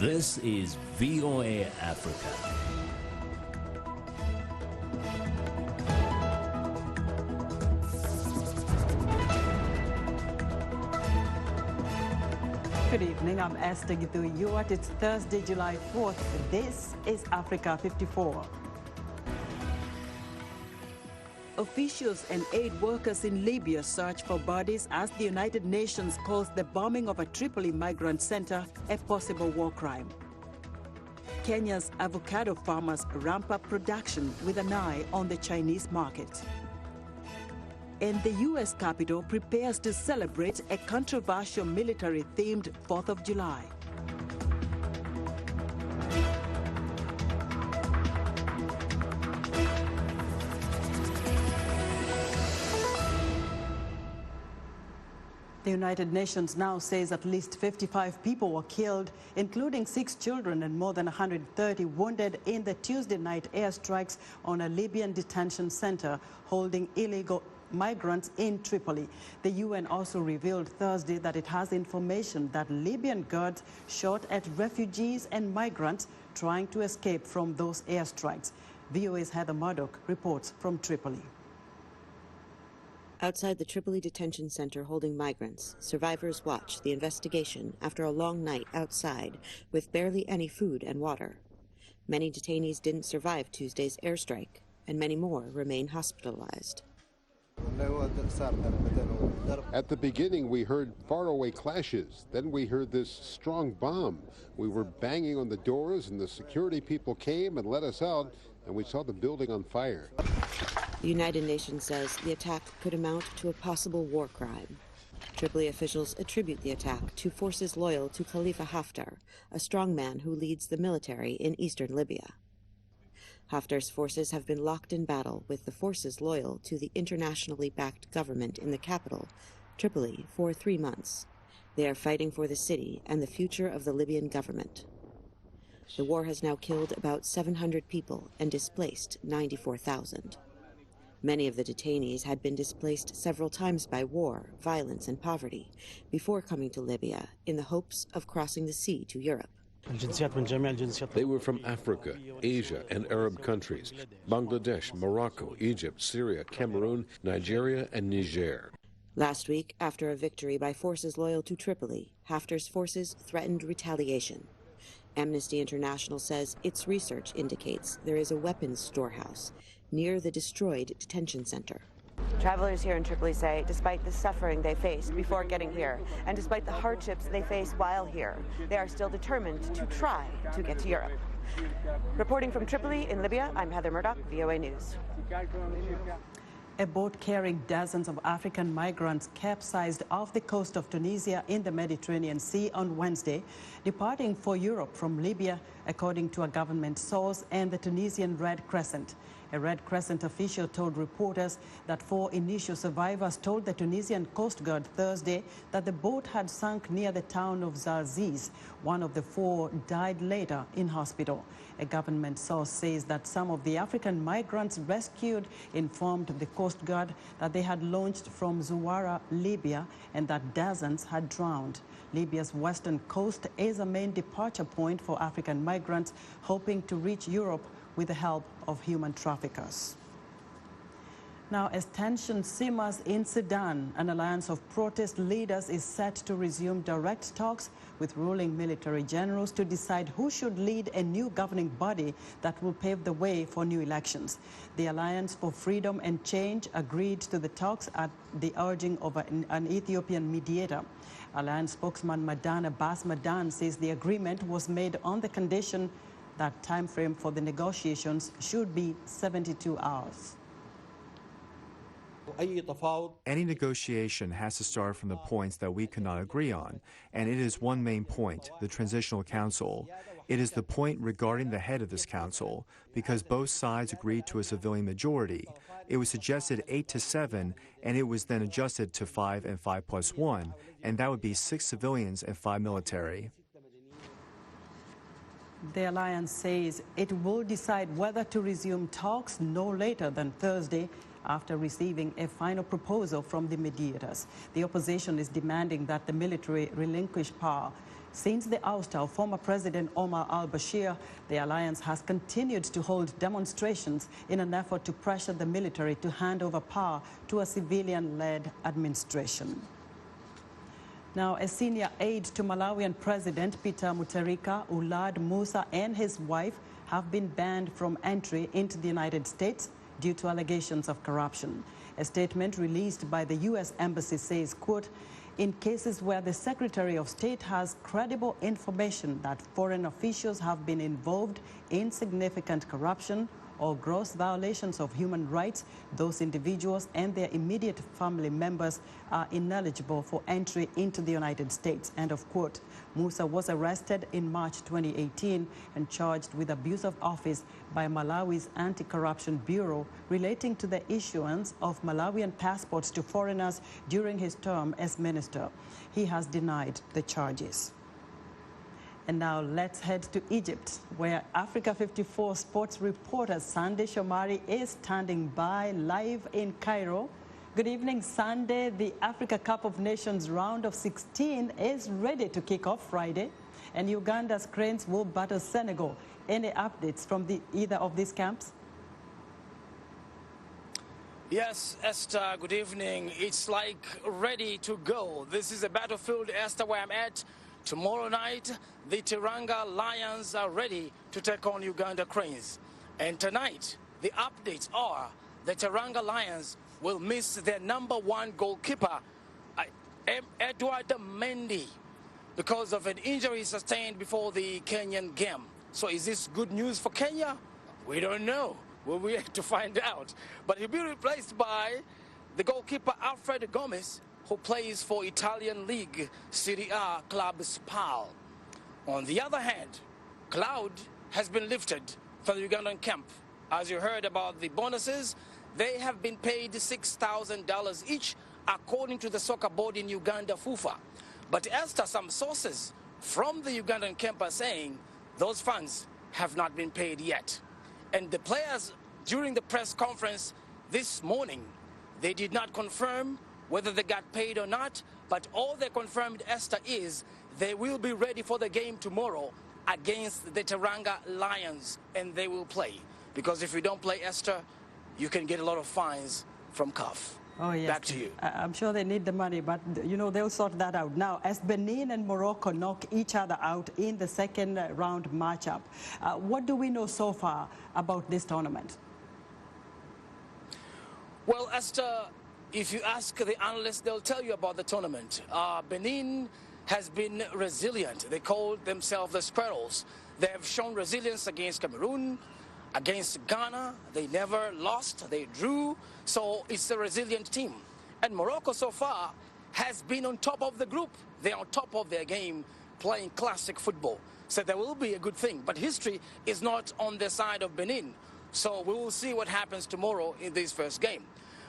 This is VOA Africa. Good evening, I'm Esther Githu-Ewart. It's Thursday, July 4th. This is Africa 54. Officials and aid workers in Libya search for bodies as the United Nations calls the bombing of a Tripoli migrant center a possible war crime. Kenya's avocado farmers ramp up production with an eye on the Chinese market. And the U.S. Capitol prepares to celebrate a controversial military-themed 4th of July. The United Nations now says at least 55 people were killed, including 6 children and more than 130 wounded in the Tuesday night airstrikes on a Libyan detention center holding illegal migrants in Tripoli. The UN also revealed Thursday that it has information that Libyan guards shot at refugees and migrants trying to escape from those airstrikes. VOA's Heather Murdoch reports from Tripoli. Outside the Tripoli detention center holding migrants, survivors watch the investigation after a long night outside with barely any food and water. Many detainees didn't survive Tuesday's airstrike, and many more remain hospitalized. At the beginning, we heard faraway clashes. Then we heard this strong bomb. We were banging on the doors, and the security people came and let us out, and we saw the building on fire. The United Nations says the attack could amount to a possible war crime. Tripoli officials attribute the attack to forces loyal to Khalifa Haftar, a strongman who leads the military in eastern Libya. Haftar's forces have been locked in battle with the forces loyal to the internationally backed government in the capital, Tripoli, for 3 months. They are fighting for the city and the future of the Libyan government. The war has now killed about 700 people and displaced 94,000. Many of the detainees had been displaced several times by war, violence, and poverty before coming to Libya in the hopes of crossing the sea to Europe. They were from Africa, Asia, and Arab countries, Bangladesh, Morocco, Egypt, Syria, Cameroon, Nigeria, and Niger. Last week, after a victory by forces loyal to Tripoli, Haftar's forces threatened retaliation. Amnesty International says its research indicates there is a weapons storehouse near the destroyed detention center. Travelers here in Tripoli say despite the suffering they faced before getting here and despite the hardships they face while here, they are still determined to try to get to Europe. Reporting from Tripoli in Libya, I'm Heather Murdoch, VOA News. A boat carrying dozens of African migrants capsized off the coast of Tunisia in the Mediterranean Sea on Wednesday, departing for Europe from Libya, according to a government source and the Tunisian Red Crescent. A Red Crescent official told reporters that 4 initial survivors told the Tunisian Coast Guard Thursday that the boat had sunk near the town of Zarzis. One of the 4 died later in hospital. A government source says that some of the African migrants rescued informed the Coast Guard that they had launched from Zuwara, Libya, and that dozens had drowned. Libya's western coast is a main departure point for African migrants hoping to reach Europe with the help of human traffickers. Now, as tension simmers in Sudan, an alliance of protest leaders is set to resume direct talks with ruling military generals to decide who should lead a new governing body that will pave the way for new elections. The Alliance for Freedom and Change agreed to the talks at the urging of an Ethiopian mediator. Alliance spokesman Madan Abbas Madan says the agreement was made on the condition that time frame for the negotiations should be 72 hours. Any negotiation has to start from the points that we cannot agree on, and it is one main point, the Transitional Council. It is the point regarding the head of this council, because both sides agreed to a civilian majority. It was suggested 8-7, and it was then adjusted to 5 and 5+1, and that would be 6 civilians and 5 military. The alliance says it will decide whether to resume talks no later than Thursday after receiving a final proposal from the mediators. The opposition is demanding that the military relinquish power. Since the ouster of former President Omar al-Bashir, the alliance has continued to hold demonstrations in an effort to pressure the military to hand over power to a civilian-led administration. Now, a senior aide to Malawian President Peter Mutharika, Ulad Musa, and his wife have been banned from entry into the United States due to allegations of corruption. A statement released by the U.S. Embassy says, quote, in cases where the Secretary of State has credible information that foreign officials have been involved in significant corruption or gross violations of human rights, those individuals and their immediate family members are ineligible for entry into the United States, end of quote. Musa was arrested in March 2018 and charged with abuse of office by Malawi's Anti-Corruption Bureau relating to the issuance of Malawian passports to foreigners during his term as minister. He has denied the charges. And now let's head to Egypt, where Africa 54 sports reporter Sandy Shomari is standing by live in Cairo. Good evening, Sandy. The Africa Cup of Nations round of 16 is ready to kick off Friday, and Uganda's Cranes will battle Senegal. Any updates from either of these camps? Yes, Esther, good evening. It's like ready to go. This is a battlefield, Esther, where I'm at. Tomorrow night, the Teranga Lions are ready to take on Uganda Cranes. And tonight, the updates are the Teranga Lions will miss their #1 goalkeeper, Edward Mendy, because of an injury sustained before the Kenyan game. So is this good news for Kenya? We don't know. We'll be able to find out. But he'll be replaced by the goalkeeper Alfred Gomez, who plays for Italian League Serie A club Spal. On the other hand, cloud has been lifted for the Ugandan camp. As you heard about the bonuses, they have been paid $6,000 each, according to the soccer board in Uganda, FUFA. But as to some sources from the Ugandan camp are saying those funds have not been paid yet. And the players, during the press conference this morning, they did not confirm whether they got paid or not, but all they confirmed, Esther, is they will be ready for the game tomorrow against the Teranga Lions, and they will play. Because if you don't play, Esther, you can get a lot of fines from CAF. Oh, yes. Back to you. I'm sure they need the money, but, you know, they'll sort that out. Now, as Benin and Morocco knock each other out in the second round matchup, what do we know so far about this tournament? Well, Esther, if you ask the analysts, they'll tell you about the tournament. Benin has been resilient. They call themselves the Squirrels. They have shown resilience against Cameroon, against Ghana. They never lost. They drew. So it's a resilient team. And Morocco so far has been on top of the group. They're on top of their game, playing classic football. So there will be a good thing. But history is not on the side of Benin. So we will see what happens tomorrow in this first game.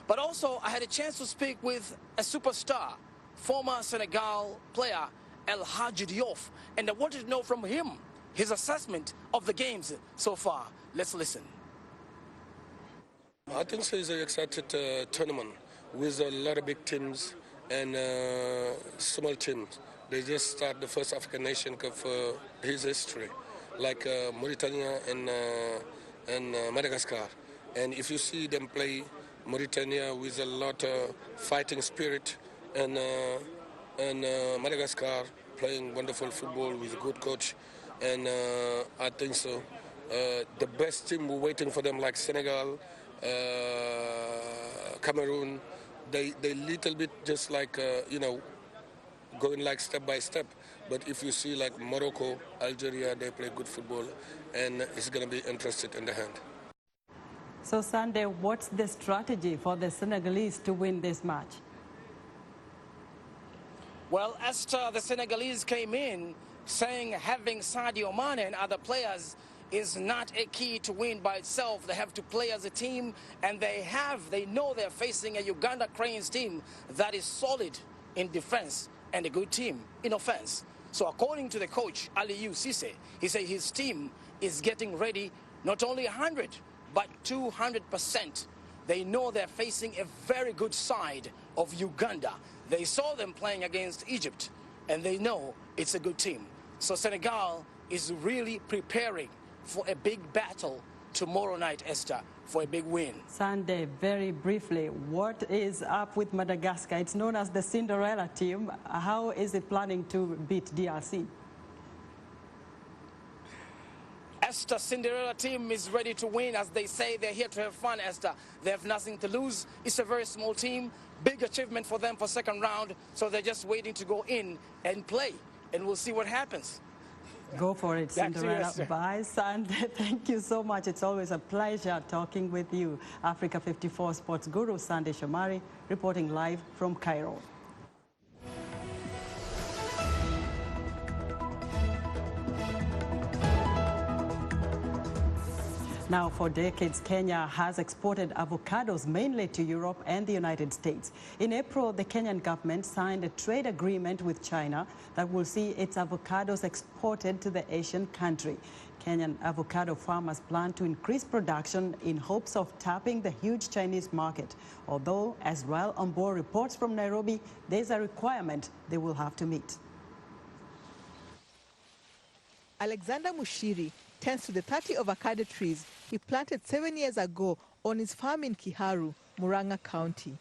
But also, I had a chance to speak with a superstar, former Senegal player, El Hadji Diouf, and I wanted to know from him his assessment of the games so far. Let's listen. I think so. It's an excited tournament with a lot of big teams and small teams. They just start the first African nation Cup for his history, like Mauritania and Madagascar. And if you see them play Mauritania with a lot of fighting spirit, and Madagascar playing wonderful football with a good coach, and I think so. The best team we're waiting for them, like Senegal, Cameroon. They little bit just like you know, going like step by step. But if you see like Morocco, Algeria, they play good football, and it's going to be interested in the hand. So, Sunday, what's the strategy for the Senegalese to win this match? Well, Esther, the Senegalese came in saying having Sadio Mane and other players is not a key to win by itself. They have to play as a team, and they know they're facing a Uganda Cranes team that is solid in defense and a good team in offense. So according to the coach, Aliou Cisse, he said his team is getting ready not only 100, but 200%. They know they're facing a very good side of Uganda. They saw them playing against Egypt, and they know it's a good team. So Senegal is really preparing for a big battle tomorrow night, Esther, for a big win. Sunday, very briefly, what is up with Madagascar? It's known as the Cinderella team. How is it planning to beat DRC? Esther, Cinderella team is ready to win. As they say, they're here to have fun, Esther. They have nothing to lose. It's a very small team. Big achievement for them for second round. So they're just waiting to go in and play. And we'll see what happens. Go for it, Cinderella. You, bye, Sunday. Thank you so much. It's always a pleasure talking with you. Africa 54 sports guru Sunday Shomari reporting live from Cairo. Now, for decades, Kenya has exported avocados mainly to Europe and the United States. In April, the Kenyan government signed a trade agreement with China that will see its avocados exported to the Asian country. Kenyan avocado farmers plan to increase production in hopes of tapping the huge Chinese market. Although, as Rael Ombor reports from Nairobi, there's a requirement they will have to meet. Alexander Mushiri tends to the 30 avocado trees he planted 7 years ago on his farm in Kiharu, Murang'a County.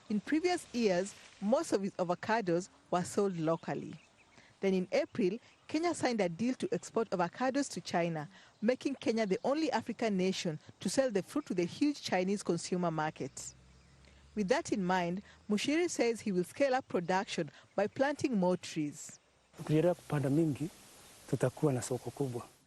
In previous years, most of his avocados were sold locally. Then in April, Kenya signed a deal to export avocados to China, making Kenya the only African nation to sell the fruit to the huge Chinese consumer market. With that in mind, Mushiri says he will scale up production by planting more trees.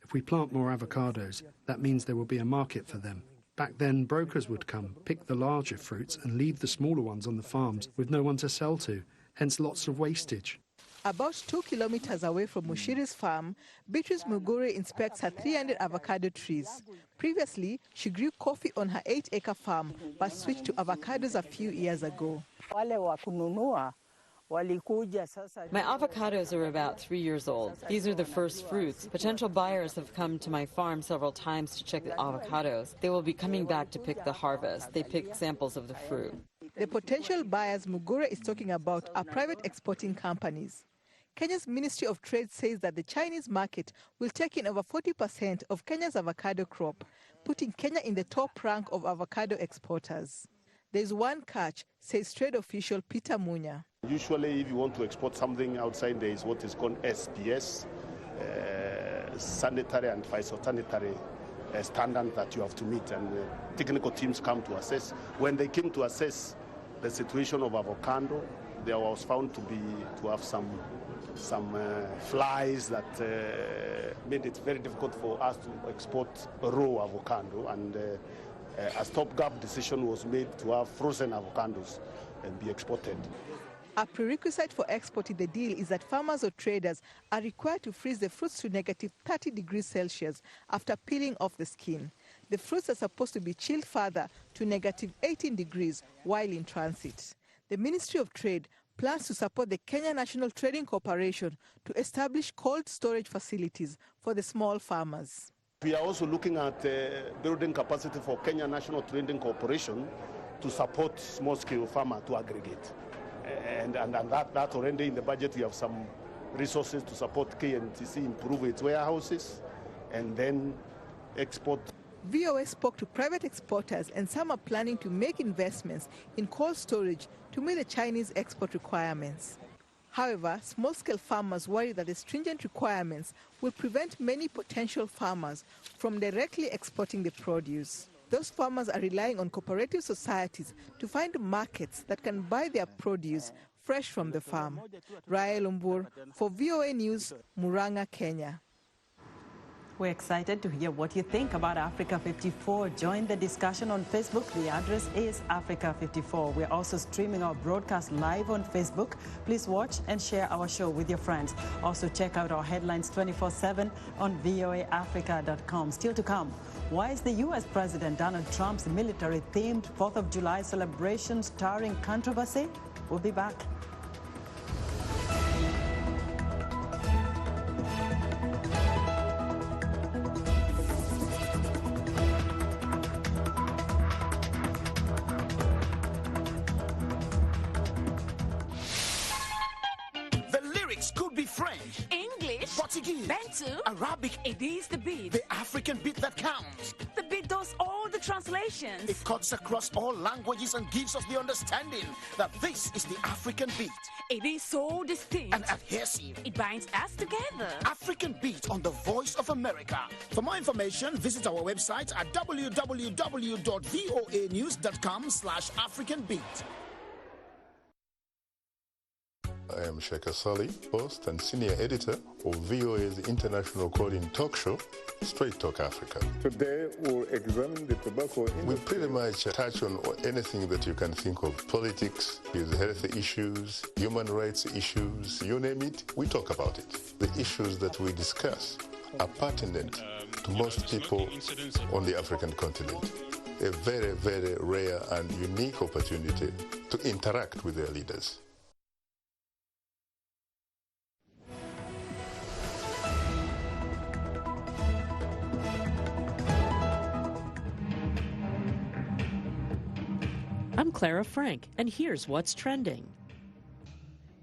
If we plant more avocados, that means there will be a market for them. Back then, brokers would come, pick the larger fruits and leave the smaller ones on the farms with no one to sell to, hence lots of wastage. About 2 kilometers away from Mushiri's farm, Beatrice Mugure inspects her 300 avocado trees. Previously, she grew coffee on her 8-acre farm, but switched to avocados a few years ago. My avocados are about 3 years old. These are the first fruits. Potential buyers have come to my farm several times to check the avocados. They will be coming back to pick the harvest. They pick samples of the fruit. The potential buyers Mugure is talking about are private exporting companies. Kenya's Ministry of Trade says that the Chinese market will take in over 40% of Kenya's avocado crop, putting Kenya in the top rank of avocado exporters. There's one catch, says trade official Peter Munya. Usually, if you want to export something outside, there is what is called SPS, sanitary and phytosanitary standard that you have to meet, and technical teams come to assess. When they came to assess the situation of avocado, there was found to have some flies that made it very difficult for us to export raw avocado, and a stopgap decision was made to have frozen avocados and be exported. A prerequisite for exporting the deal is that farmers or traders are required to freeze the fruits to negative 30 degrees Celsius after peeling off the skin. The fruits are supposed to be chilled further to negative 18 degrees while in transit. The Ministry of Trade plans to support the Kenya National Trading Corporation to establish cold storage facilities for the small farmers. We are also looking at building capacity for Kenya National Trading Corporation to support small-scale farmers to aggregate. And that already in the budget we have some resources to support KNTC improve its warehouses and then export. VOA spoke to private exporters, and some are planning to make investments in cold storage to meet the Chinese export requirements. However, small-scale farmers worry that the stringent requirements will prevent many potential farmers from directly exporting the produce. Those farmers are relying on cooperative societies to find markets that can buy their produce fresh from the farm. Rael Ombor for VOA News, Murang'a, Kenya. We're excited to hear what you think about Africa 54. Join the discussion on Facebook. The address is Africa 54. We're also streaming our broadcast live on Facebook. Please watch and share our show with your friends. Also check out our headlines 24/7 on voaafrica.com. Still to come, why is the U.S. President Donald Trump's military-themed 4th of July celebration stirring controversy? We'll be back. Could be French, English, but it Portuguese, Bantu, Arabic. It is the beat. The African beat that counts. The beat does all the translations. It cuts across all languages and gives us the understanding that this is the African beat. It is so distinct and adhesive. It binds us together. African Beat on the Voice of America. For more information, visit our website at www.voanews.com/AfricanBeat. I am Sheikh Sali, host and senior editor of VOA's international call-in talk show, Straight Talk Africa. Today we'll examine the tobacco industry. We pretty much touch on anything that you can think of. Politics, health issues, human rights issues, you name it, we talk about it. The issues that we discuss are pertinent to most people on the African continent. A very, very rare and unique opportunity to interact with their leaders. I'm Clara Frank, and here's what's trending.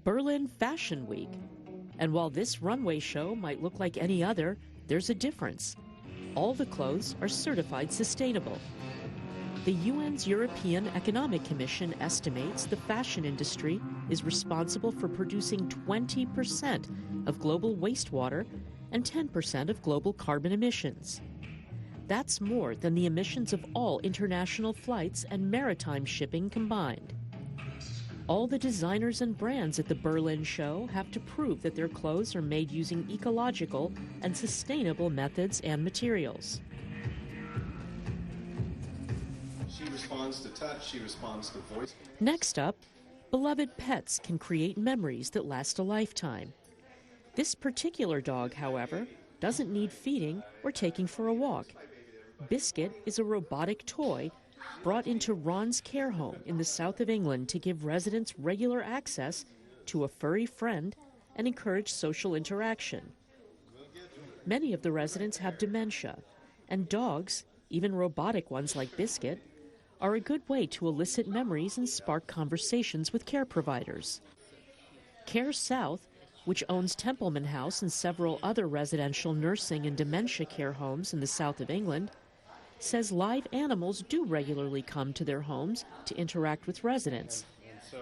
Berlin Fashion Week. And while this runway show might look like any other, there's a difference. All the clothes are certified sustainable. The UN's European Economic Commission estimates the fashion industry is responsible for producing 20% of global wastewater and 10% of global carbon emissions. That's more than the emissions of all international flights and maritime shipping combined. All the designers and brands at the Berlin show have to prove that their clothes are made using ecological and sustainable methods and materials. She responds to touch, she responds to voice. Next up, beloved pets can create memories that last a lifetime. This particular dog, however, doesn't need feeding or taking for a walk. Biscuit is a robotic toy brought into Ron's care home in the south of England to give residents regular access to a furry friend and encourage social interaction. Many of the residents have dementia, and dogs, even robotic ones like Biscuit, are a good way to elicit memories and spark conversations with care providers. Care South, which owns Templeman House and several other residential nursing and dementia care homes in the south of England, says live animals do regularly come to their homes to interact with residents.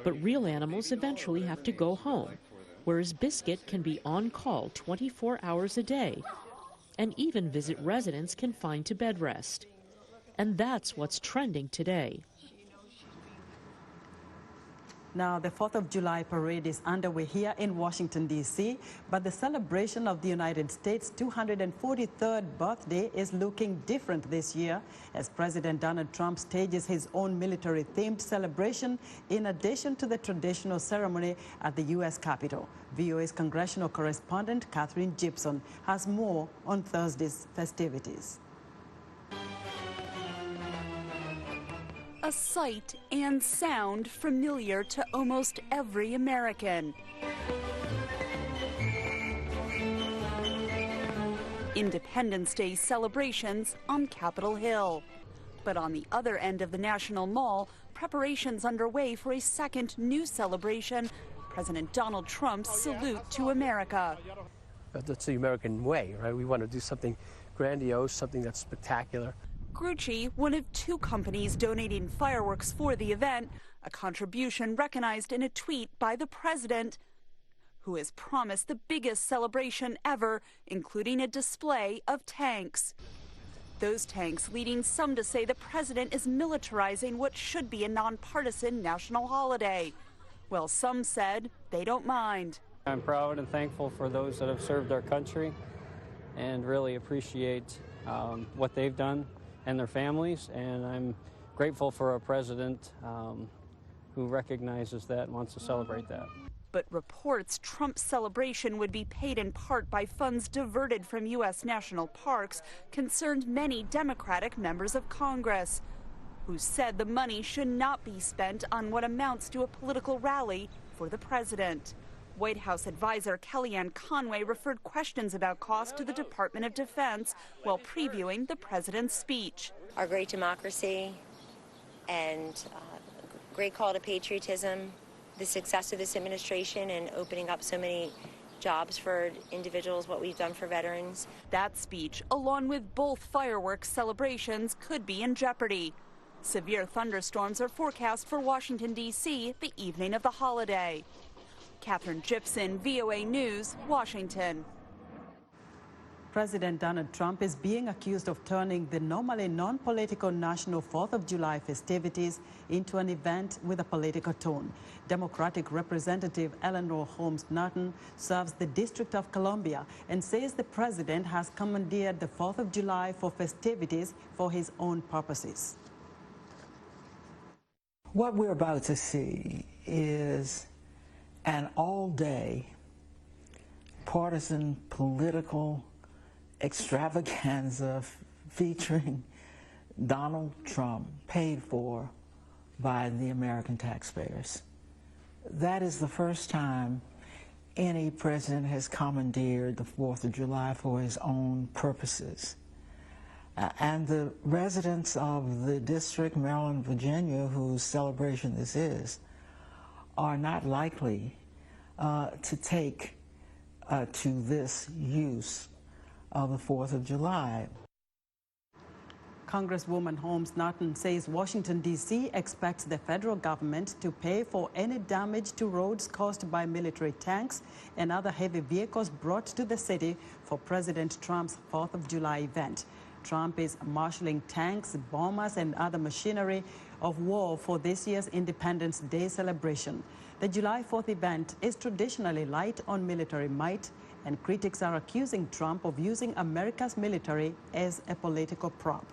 But real animals eventually have to go home, whereas Biscuit can be on call 24 hours a day and even visit residents confined to bed rest. And that's what's trending today. Now, the 4th of July parade is underway here in Washington, D.C., but the celebration of the United States' 243rd birthday is looking different this year as President Donald Trump stages his own military-themed celebration in addition to the traditional ceremony at the U.S. Capitol. VOA's congressional correspondent Catherine Gibson has more on Thursday's festivities. A sight and sound familiar to almost every American. Independence Day celebrations on Capitol Hill. But on the other end of the National Mall, preparations underway for a second new celebration, President Donald Trump's salute to America. That's the American way, right? We want to do something grandiose, something that's spectacular. Grucci, one of two companies donating fireworks for the event, a contribution recognized in a tweet by the president, who has promised the biggest celebration ever, including a display of tanks. Those tanks leading some to say the president is militarizing what should be a nonpartisan national holiday. Well, some said they don't mind. I'm proud and thankful for those that have served our country and really appreciate what they've done and their families, and I'm grateful for a president who recognizes that and wants to celebrate that. But reports Trump's celebration would be paid in part by funds diverted from U.S. national parks concerned many Democratic members of Congress, who said the money should not be spent on what amounts to a political rally for the president. White House advisor Kellyanne Conway referred questions about cost to the Department of Defense while previewing the president's speech. Our great democracy and great call to patriotism, the success of this administration in opening up so many jobs for individuals, what we've done for veterans. That speech, along with both fireworks celebrations, could be in jeopardy. Severe thunderstorms are forecast for Washington, D.C. the evening of the holiday. Catherine Gibson, VOA News, Washington. President Donald Trump is being accused of turning the normally non-political national 4th of July festivities into an event with a political tone. Democratic Representative Eleanor Holmes Norton serves the District of Columbia and says the president has commandeered the 4th of July for festivities for his own purposes. What we're about to see is an all-day partisan political extravaganza featuring Donald Trump, paid for by the American taxpayers. That is the first time any president has commandeered the 4th of July for his own purposes. And the residents of the district, Maryland, Virginia, whose celebration this is, are not likely to take to this use of the 4th of July. Congresswoman Holmes Norton says Washington, D.C. expects the federal government to pay for any damage to roads caused by military tanks and other heavy vehicles brought to the city for President Trump's 4th of July event. Trump is marshalling tanks, bombers, and other machinery of war for this year's Independence Day celebration. The July 4th event is traditionally light on military might, and critics are accusing Trump of using America's military as a political prop.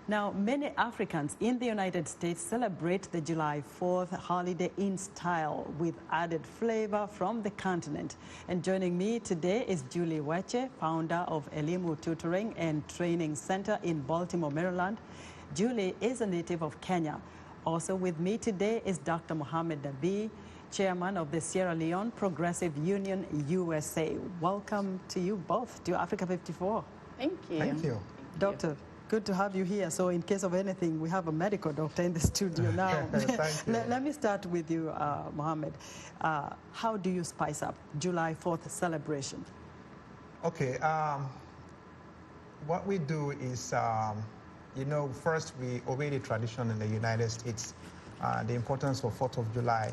Now, many Africans in the United States celebrate the July 4th holiday in style with added flavor from the continent. And joining me today is Julie Weche, founder of Elimu Tutoring and Training Center in Baltimore, Maryland. Julie is a native of Kenya. Also with me today is Dr. Mohamed Dabi, chairman of the Sierra Leone Progressive Union USA. Welcome to you both to Africa 54. Thank you. Thank you. Doctor, good to have you here. So in case of anything, we have a medical doctor in the studio now. Let me start with you, Mohamed. How do you spice up July 4th celebration? Okay. What we do is, first we obey the tradition in the United States, the importance of 4th of July.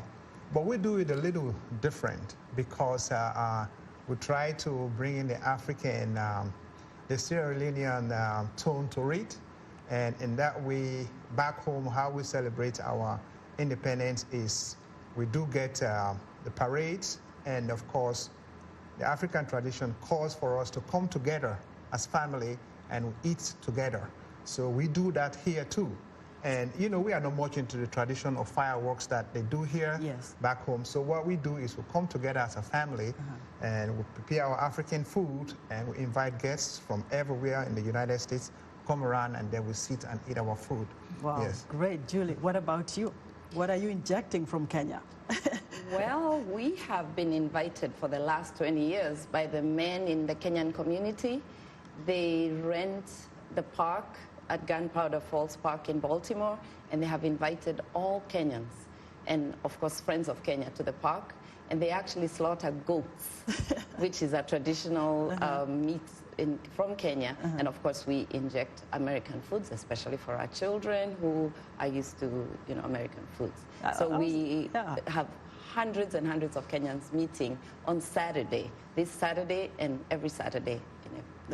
But we do it a little different because we try to bring in the African, the Sierra Leonean tone to it. And in that way, back home, how we celebrate our independence is we do get the parades. And of course, the African tradition calls for us to come together as family and eat together. So we do that here too. And, we are not much into the tradition of fireworks that they do here back home. So what we do is we come together as a family and we prepare our African food and we invite guests from everywhere in the United States, come around, and then we sit and eat our food. Wow, great. Julie, what about you? What are you injecting from Kenya? Well, we have been invited for the last 20 years by the men in the Kenyan community. They rent the park at Gunpowder Falls Park in Baltimore, and they have invited all Kenyans and, of course, friends of Kenya to the park, and they actually slaughter goats, which is a traditional meat from Kenya, and, of course, we inject American foods, especially for our children who are used to, American foods. So we have hundreds and hundreds of Kenyans meeting on Saturday, this Saturday and every Saturday.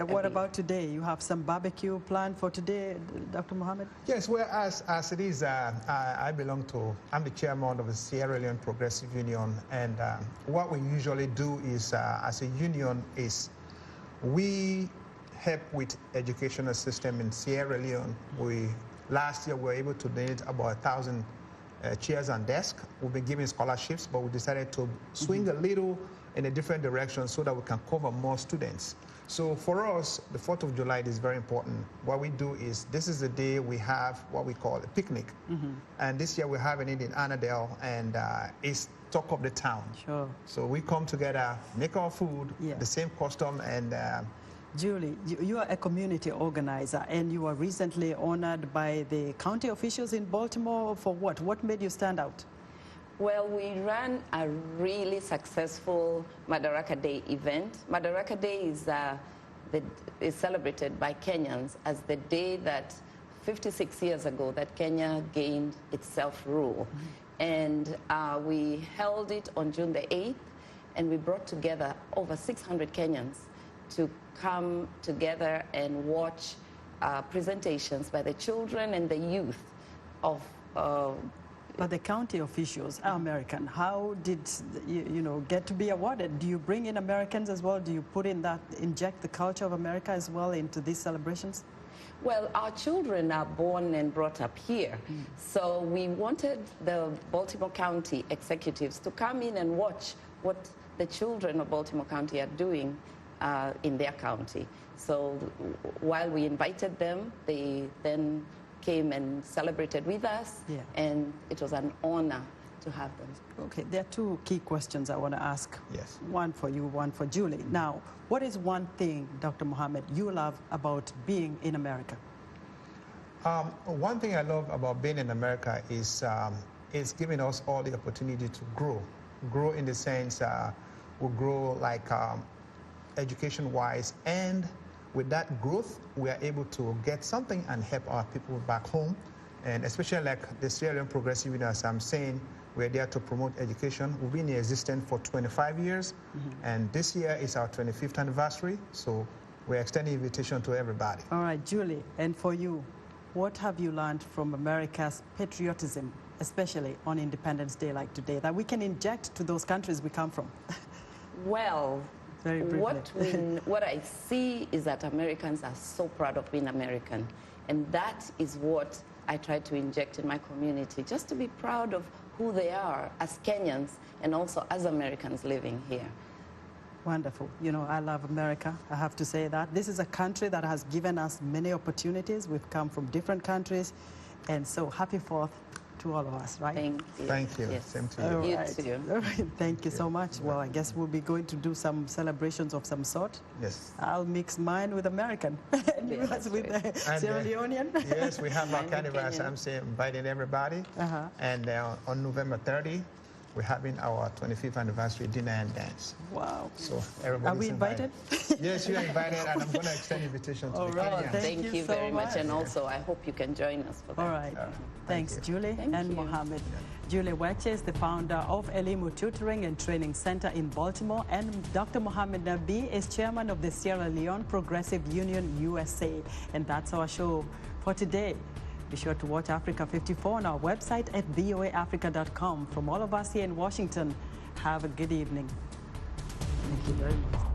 What about today? You have some barbecue planned for today, Dr. Mohamed? Yes, well, as it is, I'm the chairman of the Sierra Leone Progressive Union, and what we usually do is, as a union, is we help with educational system in Sierra Leone. Last year we were able to donate about 1,000 chairs and desks. We've been giving scholarships, but we decided to swing a little in a different direction so that we can cover more students. So for us, the 4th of July is very important. What we do is, this is the day we have what we call a picnic. And this year we're having it in Annandale, and it's talk of the town. Sure. So we come together, make our food, the same custom, and... Julie, you are a community organizer, and you were recently honored by the county officials in Baltimore for what? What made you stand out? Well, we ran a really successful Madaraka Day event. Madaraka Day is celebrated by Kenyans as the day that 56 years ago that Kenya gained its self-rule. And we held it on June the 8th, and we brought together over 600 Kenyans to come together and watch presentations by the children and the youth of But the county officials are American. How did you get to be awarded? Do you bring in Americans as well? Do you inject the culture of America as well into these celebrations? Well, our children are born and brought up here. So we wanted the Baltimore County executives to come in and watch what the children of Baltimore County are doing in their county. So while we invited them, they then came and celebrated with us, and it was an honor to have them. Okay, there are two key questions I want to ask. Yes. One for you, one for Julie. Now, what is one thing, Dr. Mohammed, you love about being in America? One thing I love about being in America is it's giving us all the opportunity to grow. Grow in the sense we grow like education-wise, and with that growth, we are able to get something and help our people back home. And especially like the Sierra Leone Progressive Union, as I'm saying, we're there to promote education. We've been in existence for 25 years, and this year is our 25th anniversary, so we're extending invitation to everybody. All right, Julie, and for you, what have you learned from America's patriotism, especially on Independence Day like today, that we can inject to those countries we come from? Well, what I see is that Americans are so proud of being American, and that is what I try to inject in my community, just to be proud of who they are as Kenyans and also as Americans living here. Wonderful. I love America. I have to say that. This is a country that has given us many opportunities. We've come from different countries, and so happy 4th to all of us, right? Thank you. Thank you. Yes. Same to you. All You right. too. All right. Thank you so much. Well, I guess we'll be going to do some celebrations of some sort. Yes. I'll mix mine with American. And you guys with the Sierra Leonean. Yes, we have our carnival, as I'm saying, inviting everybody. And on November 30, we're having our 25th anniversary dinner and dance. Wow. So everybody's Are we invited? Yes, you're invited, and I'm going to extend invitation to the Kenyans. Thank you very much, and also I hope you can join us for that. All right. Thanks, Julie and Mohammed. Julie Weche is the founder of Elimu Tutoring and Training Center in Baltimore, and Dr. Mohammed Nabi is chairman of the Sierra Leone Progressive Union USA. And that's our show for today. Be sure to watch Africa 54 on our website at voaafrica.com. From all of us here in Washington, have a good evening. Thank you very much.